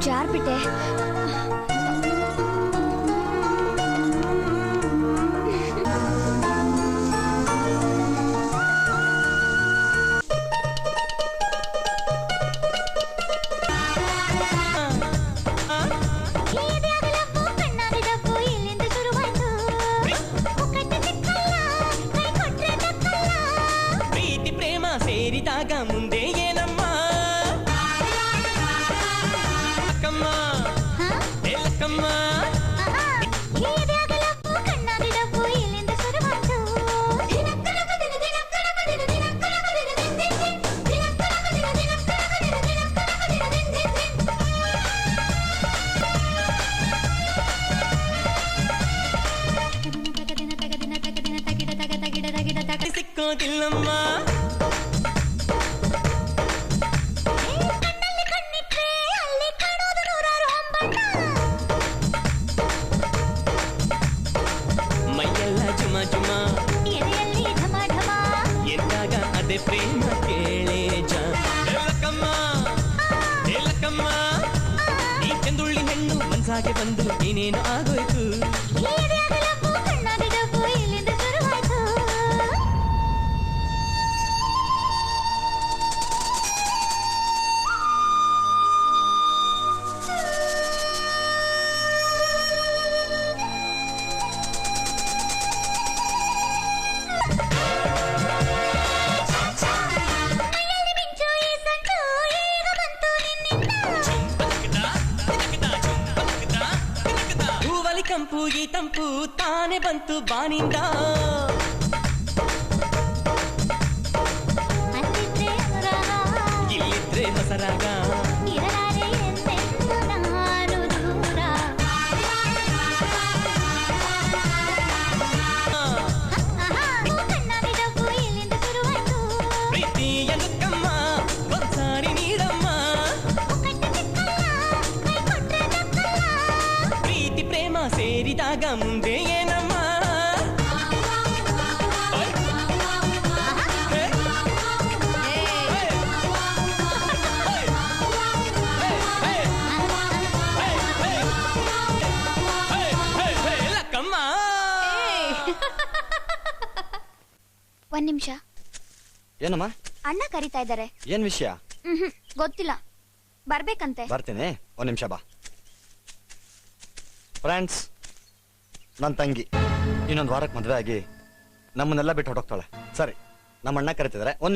ಜಾರ್ಬಿಟ್ಟೆ. ಪ್ರೀತಿ ಪ್ರೇಮ ಸೇರಿದಾಗ ಮುಂದೆ ಏನಮ್ಮ ಅಕ್ಕಮ್ಮ ಎಲ್ಲಕ್ಕಮ್ಮ ಸಿಕ್ಕೋದಿಲ್ಲಮ್ಮ ಮೈಯೆಲ್ಲ ಜುಮ ಜುಮ ಎಂದಾಗ ಅದೇ ಪ್ರೇಮ ಕೇಳೇ ಎಲ್ಲಕ್ಕಮ್ಮ ಎಲ್ಲಕ್ಕಮ್ಮ ಈ ಚಂದುಳ್ಳಿ ಹೆಣ್ಣು ಮನ್ಸಾಗೆ ಬಂದು ಏನೇನು ಆಗೋಯ್ತು. ಕಂಪು ಈ ತಂಪು ತಾನೆ ಬಂತು ಬಾನಿಂದ ಇಲ್ಲಿದ್ರೆ ಹೊಸರಾಗ ಪ್ರೀತಿಯ ದುಃಖಮ್ಮ ಒಂದ್ಸಾರಿ ನೀಡಮ್ಮ ಪ್ರೀತಿ ಪ್ರೇಮ ಸೇರಿದಾಗ ಮುಂದೆ ಏನಮ್ಮ ಲಕ್ಕಮ್ಮ. ಒಂದ್ ನಿಮಿಷ. ಏನಮ್ಮ? ಅಣ್ಣ ಕರಿತಾ ಇದ್ದಾರೆ. ಏನ್ ವಿಷಯ? ಗೊತ್ತಿಲ್ಲ, ಬರ್ಬೇಕಂತೆ. ಬರ್ತೀನಿ, ಒಂದ್ ನಿಮಿಷ ಬಾ. ಫ್ರೆಂಡ್ಸ್, ನನ್ನ ತಂಗಿ ಇನ್ನೊಂದು ವಾರಕ್ಕೆ ಮದುವೆ ಆಗಿ ನಮ್ಮನ್ನೆಲ್ಲ ಬಿಟ್ಟು ಹೊರಟೋಗ್ತಾಳೆ. ಸರಿ, ನಮ್ಮ ಅಣ್ಣ ಕರಿತಿದ್ದಾರೆ.